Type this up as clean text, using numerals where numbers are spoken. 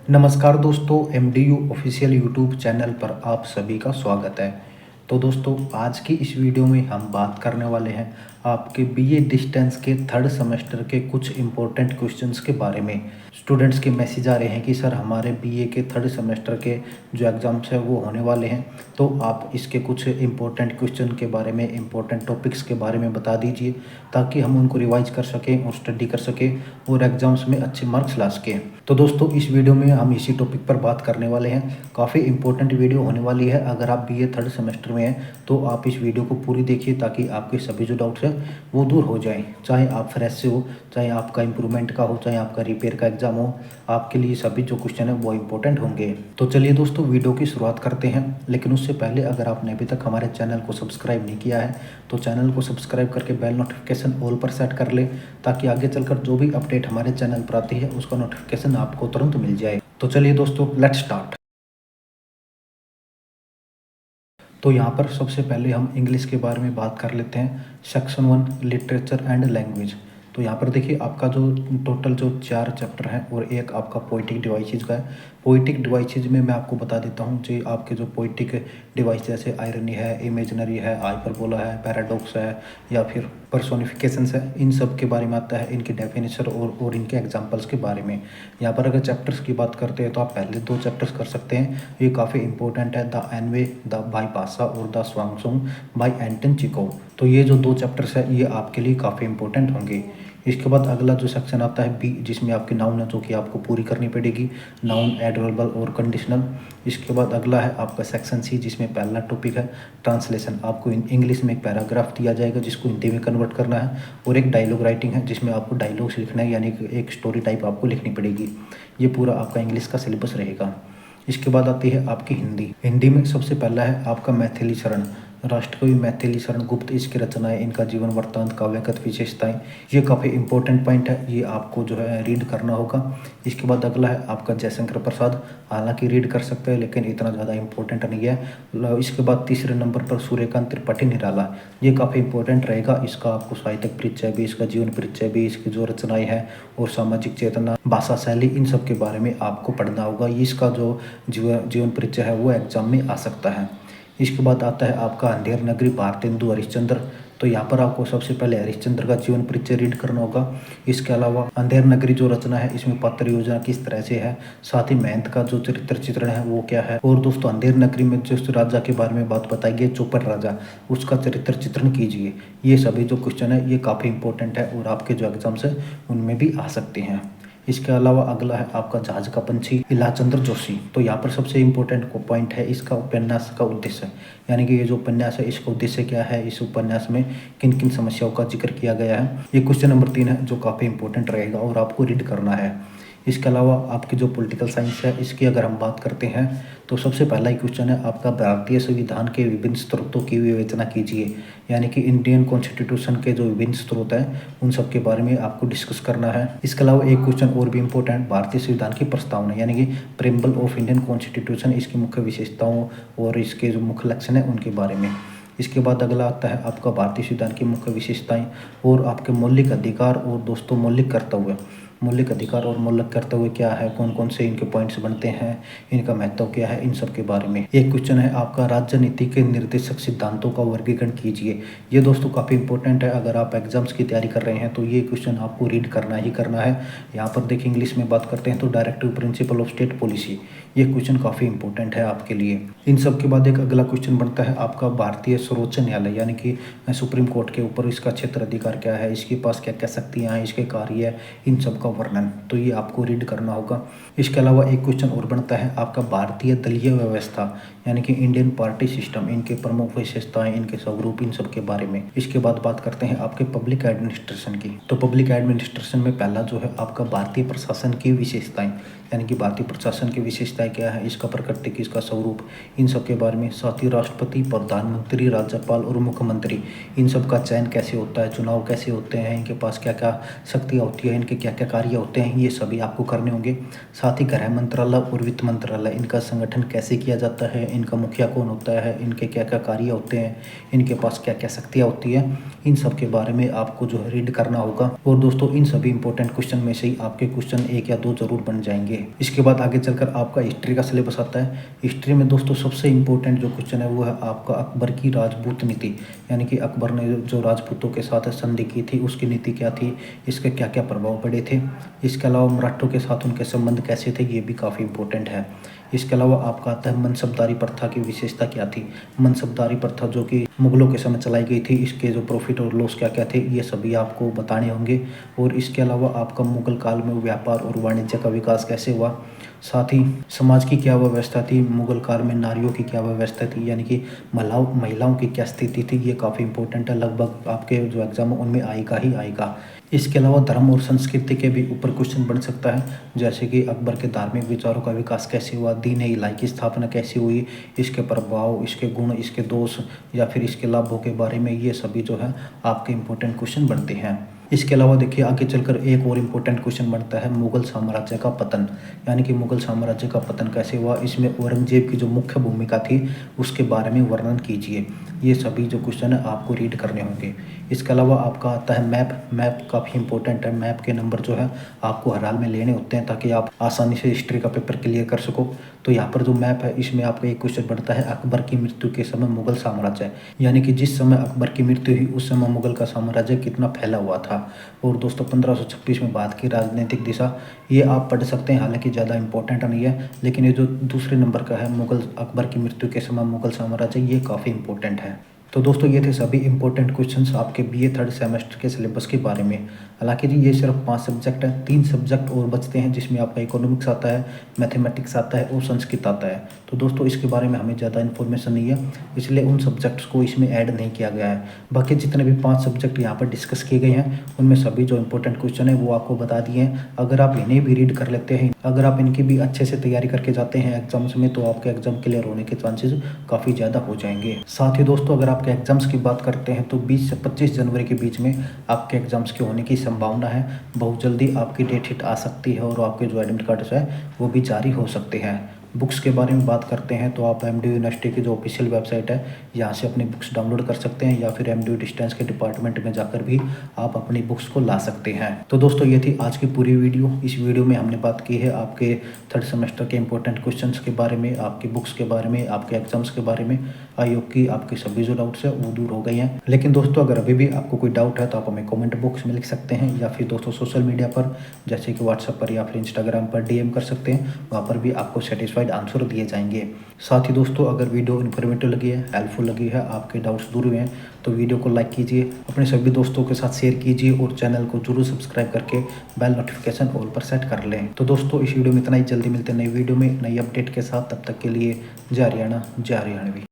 नमस्कार दोस्तों, MDU official YouTube channel पर आप सभी का स्वागत है। तो दोस्तों, आज की इस वीडियो में हम बात करने वाले हैं आपके बीए डिस्टेंस के थर्ड सेमेस्टर के कुछ इम्पोर्टेंट क्वेश्चंस के बारे में। स्टूडेंट्स के मैसेज आ रहे हैं कि सर हमारे बीए के थर्ड सेमेस्टर के जो एग्ज़ाम्स हैं वो होने वाले हैं, तो आप इसके कुछ इम्पोर्टेंट क्वेश्चन के बारे में, इम्पोर्टेंट टॉपिक्स के बारे में बता दीजिए ताकि हम उनको रिवाइज कर सकें और स्टडी कर सकें और एग्ज़ाम्स में अच्छे मार्क्स ला सकें। तो दोस्तों, इस वीडियो में हम इसी टॉपिक पर बात करने वाले हैं। काफ़ी इंपॉर्टेंट वीडियो होने वाली है। अगर आप बीए थर्ड सेमेस्टर में हैं तो आप इस वीडियो को पूरी देखिए ताकि आपके सभी जो डाउट्स हैं वो दूर हो जाएं। चाहे आप फ्रेश से हो, चाहे आपका इम्प्रूवमेंट का हो, चाहे आपका रिपेयर का एग्जाम हो, आपके लिए सभी जो क्वेश्चन है वो इंपॉर्टेंट होंगे। तो चलिए दोस्तों, वीडियो की शुरुआत करते हैं। लेकिन उससे पहले अगर आपने अभी तक हमारे चैनल को सब्सक्राइब नहीं किया है तो चैनल को सब्सक्राइब करके बेल नोटिफिकेशन ऑल पर सेट कर ले ताकि आगे चलकर जो भी अपडेट हमारे चैनल पर आती है उसका नोटिफिकेशन आपको तुरंत मिल जाए। तो चलिए दोस्तों, लेट्स स्टार्ट। तो यहाँ पर सबसे पहले हम इंग्लिश के बारे में बात कर लेते हैं। Section 1 literature and language. तो यहाँ पर देखिए, आपका जो टोटल जो 4 चैप्टर हैं और एक आपका पोइटिक डिवाइसेज का है। पोइटिक डिवाइसेज में मैं आपको बता देता हूँ जो आपके जो पोइटिक डिवाइस जैसे आयरनी है, इमेजिनरी है, हाइपरबोला है, पैराडॉक्स है या फिर पर्सोनिफिकेशंस है, इन सब के बारे में आता है, इनकी डेफिनेशन और इनके एग्जांपल्स के बारे में। यहाँ पर अगर चैप्टर्स की बात करते हैं तो आप पहले 2 चैप्टर्स कर सकते हैं, ये काफ़ी इंपॉर्टेंट है, द एनवे द बाई पासा और द स्वांगसोंग बाई एंटन चिको। तो ये जो 2 चैप्टर्स है ये आपके लिए काफ़ी इंपॉर्टेंट होंगे। इसके बाद अगला जो सेक्शन आता है बी, जिसमें आपकी नाउन है जो कि आपको पूरी करनी पड़ेगी, नाउन, एडवर्बल और कंडीशनल। इसके बाद अगला है आपका सेक्शन सी, जिसमें पहला टॉपिक है ट्रांसलेशन। आपको इंग्लिश में एक पैराग्राफ दिया जाएगा जिसको हिंदी में कन्वर्ट करना है और एक डायलॉग राइटिंग है जिसमें आपको डायलॉग्स लिखना है, यानी कि एक स्टोरी टाइप आपको लिखनी पड़ेगी। ये पूरा आपका इंग्लिश का सिलेबस रहेगा। इसके बाद आती है आपकी हिंदी। हिंदी में सबसे पहला है आपका मैथिली शरण। राष्ट्रकवि मैथिली शरण गुप्त, इसकी रचनाएं, इनका जीवन वृत्तांत, काव्यगत विशेषताएं, ये काफ़ी इंपॉर्टेंट पॉइंट है, ये आपको जो है रीड करना होगा। इसके बाद अगला है आपका जयशंकर प्रसाद। हालांकि रीड कर सकते हैं लेकिन इतना ज़्यादा इंपॉर्टेंट नहीं है। इसके बाद तीसरे नंबर पर सूर्यकांत त्रिपाठी निराला, ये काफ़ी इंपॉर्टेंट रहेगा। इसका आपको साहित्यिक परिचय भी, इसका जीवन परिचय भी, इसकी जो रचनाएं हैं और सामाजिक चेतना, भाषा शैली, इन सब के बारे में आपको पढ़ना होगा। इसका जो जीवन परिचय है वो एग्जाम में आ सकता है। इसके बाद आता है आपका अंधेर नगरी भारतेंदु हरिश्चंद्र। तो यहाँ पर आपको सबसे पहले हरिश्चंद्र का जीवन परिचय रीड करना होगा। इसके अलावा अंधेर नगरी जो रचना है इसमें पात्र योजना किस तरह से है, साथ ही महंत का जो चरित्र चित्रण है वो क्या है, और दोस्तों अंधेर नगरी में जिस राजा के बारे में बात बताई गई, चौपड़ राजा, उसका चरित्र चित्रण कीजिए। ये सभी जो क्वेश्चन है ये काफ़ी इंपॉर्टेंट है और आपके जो एग्जाम्स है उनमें भी आ सकते हैं। इसके अलावा अगला है आपका जहाज का पंछी, इलाचंद्र जोशी। तो यहाँ पर सबसे इम्पोर्टेंट पॉइंट है इसका उपन्यास का उद्देश्य, यानी कि ये जो उपन्यास है इसका उद्देश्य क्या है, इस उपन्यास में किन किन समस्याओं का जिक्र किया गया है। ये क्वेश्चन नंबर 3 है जो काफ़ी इंपॉर्टेंट रहेगा और आपको रीड करना है। इसके अलावा आपकी जो पॉलिटिकल साइंस है इसकी अगर हम बात करते हैं तो सबसे पहला ही क्वेश्चन है आपका भारतीय संविधान के विभिन्न स्रोतों की विवेचना कीजिए, यानी कि इंडियन कॉन्स्टिट्यूशन के जो विभिन्न स्रोत हैं उन सब के बारे में आपको डिस्कस करना है। इसके अलावा एक क्वेश्चन और भी इंपॉर्टेंट, भारतीय संविधान की प्रस्तावना यानी कि प्रेम्बल ऑफ इंडियन कॉन्स्टिट्यूशन, इसकी मुख्य विशेषताओं और इसके जो मुख्य लक्षण है उनके बारे में। इसके बाद अगला आता है आपका भारतीय संविधान की मुख्य विशेषताएं और आपके मौलिक अधिकार और दोस्तों मौलिक कर्तव्य। मौलिक अधिकार और मौलिक कर्तव्य क्या है, कौन कौन से इनके पॉइंट्स बनते हैं, इनका महत्व क्या है, इन सब के बारे में। एक क्वेश्चन है आपका राजनीति के निर्देशक सिद्धांतों का वर्गीकरण कीजिए। ये दोस्तों काफ़ी इंपॉर्टेंट है, अगर आप एग्जाम्स की तैयारी कर रहे हैं तो ये क्वेश्चन आपको रीड करना ही करना है। यहाँ पर देखिए इंग्लिश में बात करते हैं तो directive principle of state policy, ये क्वेश्चन काफ़ी इंपॉर्टेंट है आपके लिए। इन सब के बाद एक अगला क्वेश्चन बनता है आपका भारतीय सर्वोच्च न्यायालय यानी कि सुप्रीम कोर्ट के ऊपर इसका क्षेत्र अधिकार क्या है, इसके पास क्या क्या शक्तियाँ हैं, इसके कार्य, इन सब का वर्णन, तो ये आपको रीड करना होगा। इसके अलावा एक क्वेश्चन और बनता है आपका भारतीय दलीय व्यवस्था यानी कि इंडियन पार्टी सिस्टम, इनके प्रमुख विशेषताएं, इनके स्वरूप, इन सब के बारे में। इसके बाद बात करते हैं आपके पब्लिक एडमिनिस्ट्रेशन की। तो पब्लिक एडमिनिस्ट्रेशन में पहला जो है आपका भारतीय प्रशासन की विशेषताएं, यानी कि भारतीय प्रशासन की विशेषताएं क्या है, इसका प्रकृति, इसका स्वरूप, इन सब के बारे में। साथ ही राष्ट्रपति, प्रधानमंत्री, राज्यपाल और मुख्यमंत्री, इन सब का चयन कैसे होता है, चुनाव कैसे होते हैं, इनके पास क्या क्या शक्तियाँ होती है, इनके क्या क्या कार्य होते हैं, ये सभी आपको करने होंगे। साथ ही गृह मंत्रालय और वित्त मंत्रालय, इनका संगठन कैसे किया जाता है, इनका मुखिया कौन होता है, इनके क्या क्या कार्य होते हैं, इनके पास क्या क्या शक्तियाँ होती हैं, इन सब के बारे में आपको जो है रीड करना होगा। और दोस्तों इन सभी इंपॉर्टेंट क्वेश्चन में से ही आपके क्वेश्चन 1 या 2 जरूर बन जाएंगे। जाएंगे। इसके बाद आगे चलकर आपका हिस्ट्री का सिलेबस आता है। हिस्ट्री में दोस्तों सबसे इम्पोर्टेंट जो क्वेश्चन है वो है आपका अकबर की राजपूत नीति, यानी कि अकबर ने जो राजपूतों के साथ संधि की थी उसकी नीति क्या थी, इसके क्या क्या प्रभाव पड़े थे। इसके अलावा मराठों के साथ उनके संबंध कैसे थे, ये भी काफ़ी इंपॉर्टेंट है। इसके अलावा आपका आता है मनसबदारी प्रथा की विशेषता क्या थी। मनसबदारी प्रथा जो कि मुगलों के समय चलाई गई थी, इसके जो प्रॉफिट और लॉस क्या क्या थे, ये सभी आपको बताने होंगे। और इसके अलावा आपका मुगल काल में व्यापार और वाणिज्य का विकास कैसे हुआ, साथ ही समाज की क्या व्यवस्था थी, मुगल काल में नारियों की क्या व्यवस्था थी, यानी कि महिलाओं की क्या स्थिति थी, ये काफ़ी इंपॉर्टेंट है। लगभग आपके जो एग्जाम है उनमें आएगा ही आएगा। इसके अलावा धर्म और संस्कृति के भी ऊपर क्वेश्चन बन सकता है, जैसे कि अकबर के धार्मिक विचारों का विकास कैसे हुआ, दीन ए इलाही की स्थापना कैसे हुई, इसके प्रभाव, इसके गुण, इसके दोष या फिर इसके लाभों के बारे में, ये सभी जो है आपके इम्पोर्टेंट क्वेश्चन बनते हैं। इसके अलावा देखिए आगे चलकर एक और इम्पोर्टेंट क्वेश्चन बनता है मुगल साम्राज्य का पतन, यानी कि मुगल साम्राज्य का पतन कैसे हुआ, इसमें औरंगजेब की जो मुख्य भूमिका थी उसके बारे में वर्णन कीजिए। ये सभी जो क्वेश्चन है आपको रीड करने होंगे। इसके अलावा आपका आता है मैप काफ़ी इंपॉर्टेंट है। मैप के नंबर जो है आपको हर हाल में लेने होते हैं ताकि आप आसानी से हिस्ट्री का पेपर क्लियर कर सको। तो यहाँ पर जो मैप है इसमें आपका एक क्वेश्चन बढ़ता है अकबर की मृत्यु के समय मुगल साम्राज्य, यानी कि जिस समय अकबर की मृत्यु हुई उस समय मुगल का साम्राज्य कितना फैला हुआ था। और दोस्तों 1526 में भारत की राजनीतिक दिशा, ये आप पढ़ सकते हैं, हालांकि ज़्यादा इंपॉर्टेंट नहीं है, लेकिन ये जो दूसरे नंबर का है मुगल अकबर की मृत्यु के समय मुगल साम्राज्य, ये काफ़ी इंपॉर्टेंट है। तो दोस्तों ये थे सभी इंपॉर्टेंट क्वेश्चंस आपके बीए थर्ड सेमेस्टर के सिलेबस के बारे में। हालांकि जी ये सिर्फ 5 सब्जेक्ट हैं, 3 सब्जेक्ट और बचते हैं जिसमें आपका इकोनॉमिक्स आता है, मैथमेटिक्स आता है और संस्कृत आता है। तो दोस्तों इसके बारे में हमें ज़्यादा इन्फॉर्मेशन नहीं है, इसलिए उन सब्जेक्ट्स को इसमें ऐड नहीं किया गया है। बाकी जितने भी 5 सब्जेक्ट यहाँ पर डिस्कस किए गए हैं उनमें सभी जो इंपॉर्टेंट क्वेश्चन है वो आपको बता दिए हैं। अगर आप इन्हें भी रीड कर लेते हैं, अगर आप इनकी भी अच्छे से तैयारी करके जाते हैं एग्जाम्स में, तो आपके एग्जाम क्लियर होने के चांसेस काफ़ी ज़्यादा हो जाएंगे। साथ ही दोस्तों अगर आपके एग्जाम्स की बात करते हैं तो 20 से 25 जनवरी के बीच में आपके एग्जाम्स के होने की संभावना है। बहुत जल्दी आपकी डेट शीट आ सकती है और आपके जो एडमिट कार्ड्स है वो भी जारी हो सकते हैं। बुक्स के बारे में बात करते हैं तो आप एमडीयू यूनिवर्सिटी की जो ऑफिशियल वेबसाइट है यहाँ से अपनी बुक्स डाउनलोड कर सकते हैं, या फिर एमडीयू डिस्टेंस के डिपार्टमेंट में जाकर भी आप अपनी बुक्स को ला सकते हैं। तो दोस्तों ये थी आज की पूरी वीडियो। इस वीडियो में हमने बात की है आपके थर्ड सेमेस्टर के इंपॉर्टेंट क्वेश्चंस के बारे में, आपकी बुक्स के बारे में, आपके एग्जाम्स के बारे में। आई होप कि आपके सभी जो डाउट्स है वो दूर हो गए हैं। लेकिन दोस्तों अगर अभी भी आपको कोई डाउट है तो आप हमें कमेंट बॉक्स में लिख सकते हैं, या फिर दोस्तों सोशल मीडिया पर जैसे कि व्हाट्सएप पर या फिर इंस्टाग्राम पर डीएम कर सकते हैं, वहाँ पर भी आपको सेटिस्फाइड आंसर दिए जाएंगे। साथ ही दोस्तों अगर वीडियो इन्फॉर्मेटिव लगी है, हेल्पफुल लगी है, आपके डाउट्स दूर हुए हैं तो वीडियो को लाइक कीजिए, अपने सभी दोस्तों के साथ शेयर कीजिए और चैनल को जरूर सब्सक्राइब करके बेल नोटिफिकेशन ऑल पर सेट कर लें। तो दोस्तों इस वीडियो में इतना ही, जल्दी मिलते हैं नई वीडियो में नई अपडेट के साथ। तब तक के लिए जय हरियाणा जय हरियाणवी।